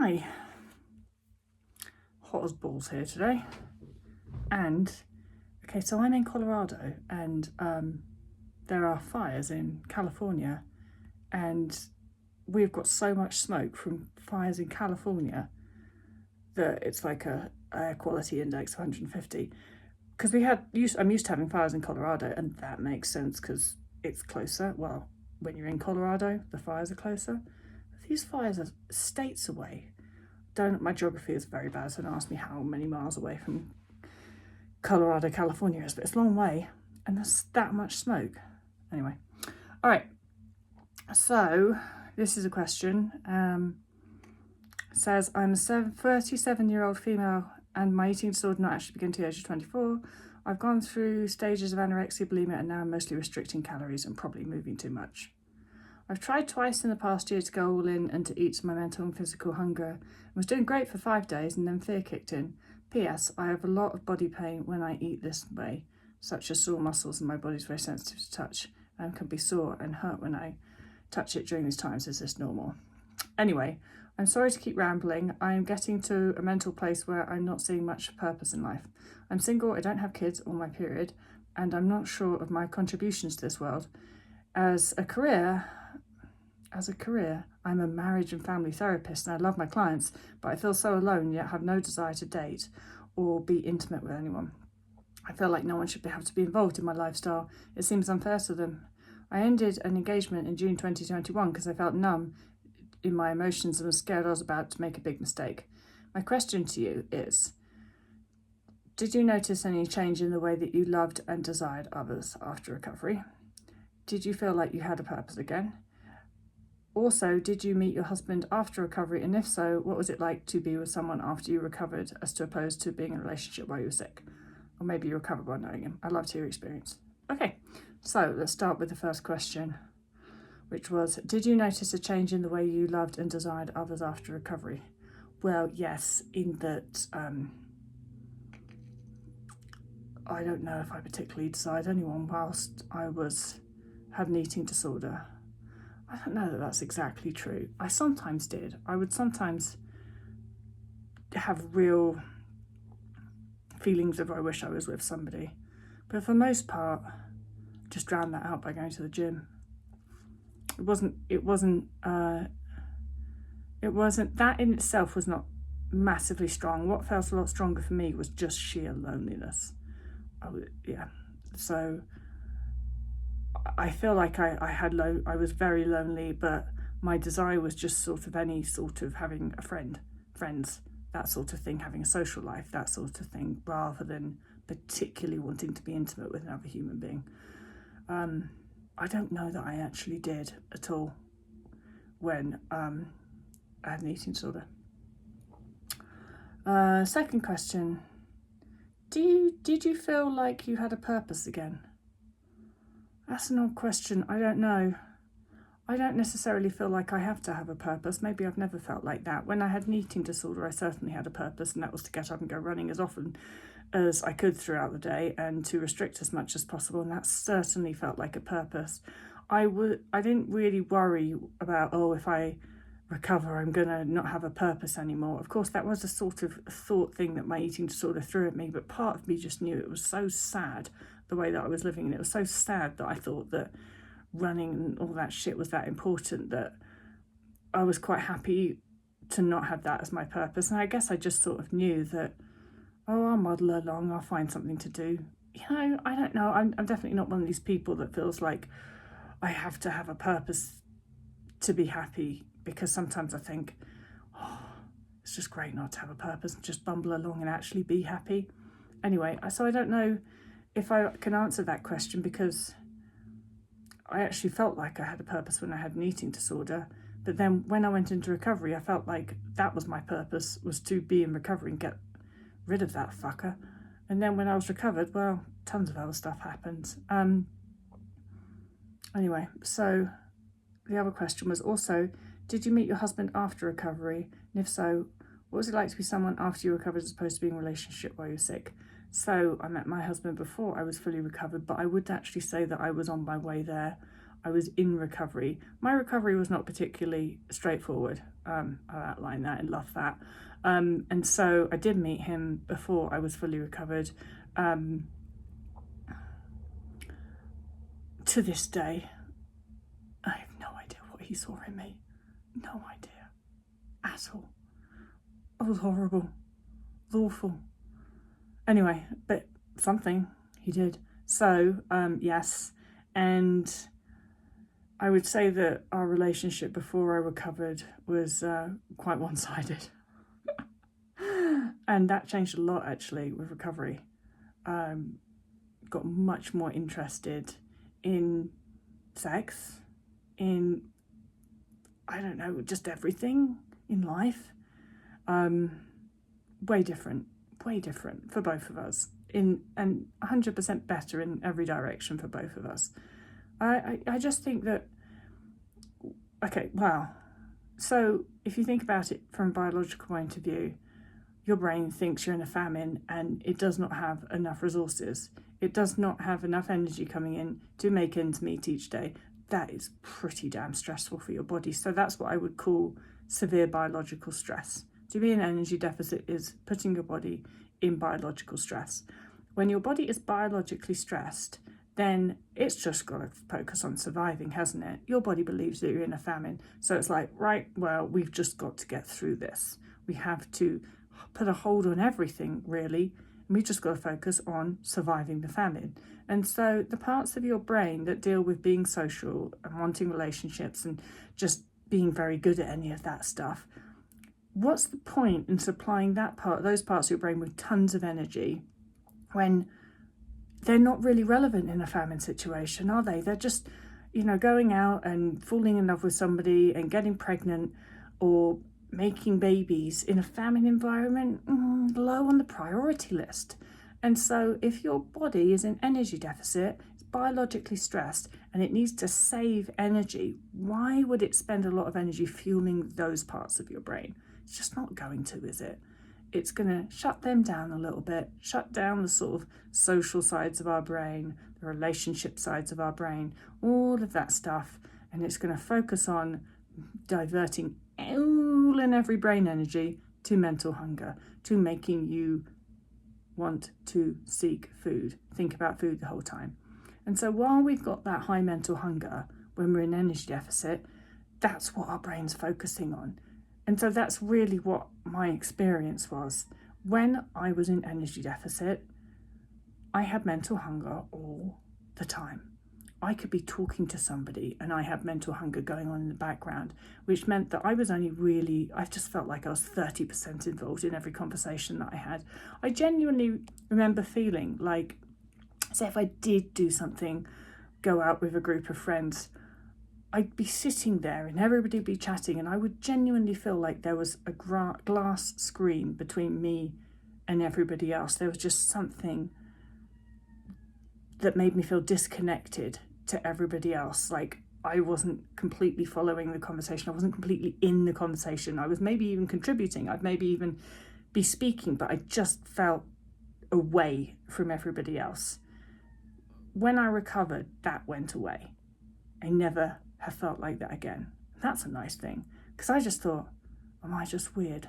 Hi, hot as balls here today. And okay, so I'm in Colorado, and there are fires in California, and we've got so much smoke from fires in California that it's like a air quality index of 150. Because I'm used to having fires in Colorado, and that makes sense because it's closer. Well, when you're in Colorado, the fires are closer. These fires are states away. My geography is very bad, so don't ask me how many miles away from Colorado, California is, but it's a long way, and there's that much smoke. Anyway, all right, so this is a question. Says, I'm a 37-year-old female and my eating disorder did not actually begin until the age of 24. I've gone through stages of anorexia, bulimia, and now I'm mostly restricting calories and probably moving too much. I've tried twice in the past year to go all in and to eat to my mental and physical hunger. I was doing great for 5 days and then fear kicked in. P.S. I have a lot of body pain when I eat this way, such as sore muscles, and my body's very sensitive to touch and can be sore and hurt when I touch it during these times. Is this normal? Anyway, I'm sorry to keep rambling. I am getting to a mental place where I'm not seeing much purpose in life. I'm single, I don't have kids or my period, and I'm not sure of my contributions to this world. As a career, I'm a marriage and family therapist and I love my clients, but I feel so alone yet have no desire to date or be intimate with anyone. I feel like no one should have to be involved in my lifestyle. It seems unfair to them. I ended an engagement in June 2021 because I felt numb in my emotions and was scared I was about to make a big mistake. My question to you is, did you notice any change in the way that you loved and desired others after recovery? Did you feel like you had a purpose again? Also, did you meet your husband after recovery? And if so, what was it like to be with someone after you recovered as opposed to being in a relationship while you were sick? Or maybe you recovered by knowing him. I'd love to hear your experience. Okay, so let's start with the first question, which was, did you notice a change in the way you loved and desired others after recovery? Well, yes, in that I don't know if I particularly desired anyone whilst I had an eating disorder. I don't know that that's exactly true. I sometimes did. I would sometimes have real feelings of I wish I was with somebody. But for the most part, just drown that out by going to the gym. It wasn't that in itself was not massively strong. What felt a lot stronger for me was just sheer loneliness. So I feel like I was very lonely, but my desire was just sort of any sort of having a friends, that sort of thing, having a social life, that sort of thing, rather than particularly wanting to be intimate with another human being. I don't know that I actually did at all when I had an eating disorder. Second question, did you feel like you had a purpose again? That's an odd question. I don't know. I don't necessarily feel like I have to have a purpose. Maybe I've never felt like that. When I had an eating disorder, I certainly had a purpose, and that was to get up and go running as often as I could throughout the day and to restrict as much as possible, and that certainly felt like a purpose. I didn't really worry about, if I recover, I'm going to not have a purpose anymore. Of course, that was a sort of thought thing that my eating disorder threw at me, but part of me just knew it was so sad the way that I was living, and it was so sad that I thought that running and all that shit was that important that I was quite happy to not have that as my purpose. And I guess I just sort of knew that, I'll muddle along, I'll find something to do. I don't know. I'm definitely not one of these people that feels like I have to have a purpose to be happy, because sometimes I think, it's just great not to have a purpose and just bumble along and actually be happy. Anyway, so I don't know if I can answer that question, because I actually felt like I had a purpose when I had an eating disorder. But then when I went into recovery, I felt like that was my purpose, was to be in recovery and get rid of that fucker. And then when I was recovered, well, tons of other stuff happened. Anyway, so the other question was also, did you meet your husband after recovery? And if so, what was it like to be someone after you recovered as opposed to being in a relationship while you were sick? So I met my husband before I was fully recovered, but I would actually say that I was on my way there. I was in recovery. My recovery was not particularly straightforward. I'll outline that and love that. And so I did meet him before I was fully recovered. To this day, I have no idea what he saw in me. No idea at all. It was horrible. It was awful. Anyway, but something he did. So, yes. And I would say that our relationship before I recovered was quite one-sided. And that changed a lot, actually, with recovery. Got much more interested in sex, in, I don't know, just everything in life. Way different for both of us, and 100% better in every direction for both of us. I just think that, okay, wow. So if you think about it from a biological point of view, your brain thinks you're in a famine and it does not have enough resources. It does not have enough energy coming in to make ends meet each day. That is pretty damn stressful for your body. So that's what I would call severe biological stress. To be in an energy deficit is putting your body in biological stress. When your body is biologically stressed, then it's just got to focus on surviving, hasn't it? Your body believes that you're in a famine. So it's like, right, well, we've just got to get through this. We have to put a hold on everything, really. And we've just got to focus on surviving the famine. And so the parts of your brain that deal with being social and wanting relationships and just being very good at any of that stuff, what's the point in supplying those parts of your brain with tons of energy when they're not really relevant in a famine situation, are they? They're just, going out and falling in love with somebody and getting pregnant or making babies in a famine environment, low on the priority list. And so if your body is in energy deficit, it's biologically stressed, and it needs to save energy, why would it spend a lot of energy fueling those parts of your brain? It's just not going to, is it? It's going to shut them down a little bit, shut down the sort of social sides of our brain, the relationship sides of our brain, all of that stuff. And it's going to focus on diverting all and every brain energy to mental hunger, to making you want to seek food, think about food the whole time. And so while we've got that high mental hunger, when we're in energy deficit, that's what our brain's focusing on. And so that's really what my experience was. When I was in energy deficit, I had mental hunger all the time. I could be talking to somebody and I had mental hunger going on in the background, which meant that I just felt like I was 30% involved in every conversation that I had. I genuinely remember feeling like, say if I did do something, go out with a group of friends, I'd be sitting there and everybody would be chatting, and I would genuinely feel like there was a glass screen between me and everybody else. There was just something that made me feel disconnected to everybody else. Like I wasn't completely following the conversation. I wasn't completely in the conversation. I was maybe even contributing. I'd maybe even be speaking, but I just felt away from everybody else. When I recovered, that went away. I never have felt like that again. That's a nice thing, because I just thought, am I just weird?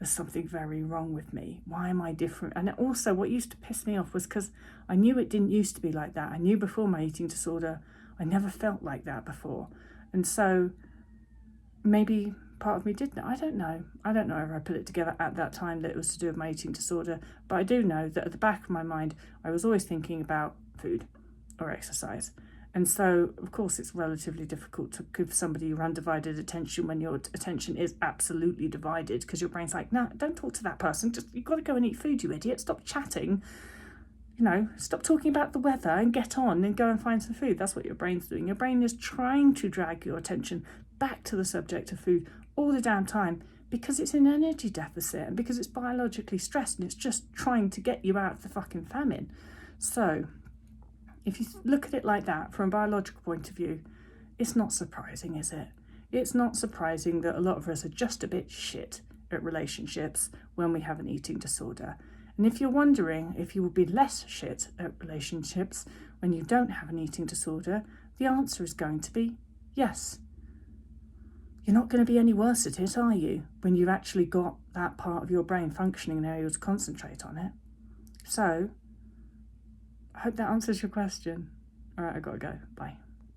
There's something very wrong with me. Why am I different? And also what used to piss me off was because I knew it didn't used to be like that. I knew before my eating disorder, I never felt like that before. And so maybe part of me did know. I don't know if I put it together at that time that it was to do with my eating disorder, but I do know that at the back of my mind, I was always thinking about food or exercise. And so, of course, it's relatively difficult to give somebody your undivided attention when your attention is absolutely divided, because your brain's like, no, don't talk to that person. Just, you've got to go and eat food, you idiot. Stop chatting. Stop talking about the weather and get on and go and find some food. That's what your brain's doing. Your brain is trying to drag your attention back to the subject of food all the damn time, because it's in energy deficit and because it's biologically stressed and it's just trying to get you out of the fucking famine. So if you look at it like that from a biological point of view, it's not surprising, is it? It's not surprising that a lot of us are just a bit shit at relationships when we have an eating disorder. And if you're wondering if you will be less shit at relationships when you don't have an eating disorder, the answer is going to be yes. you're not going to be any worse at it, are you, when you've actually got that part of your brain functioning and able to concentrate on it? So, I hope that answers your question. All right, I've got to go. Bye.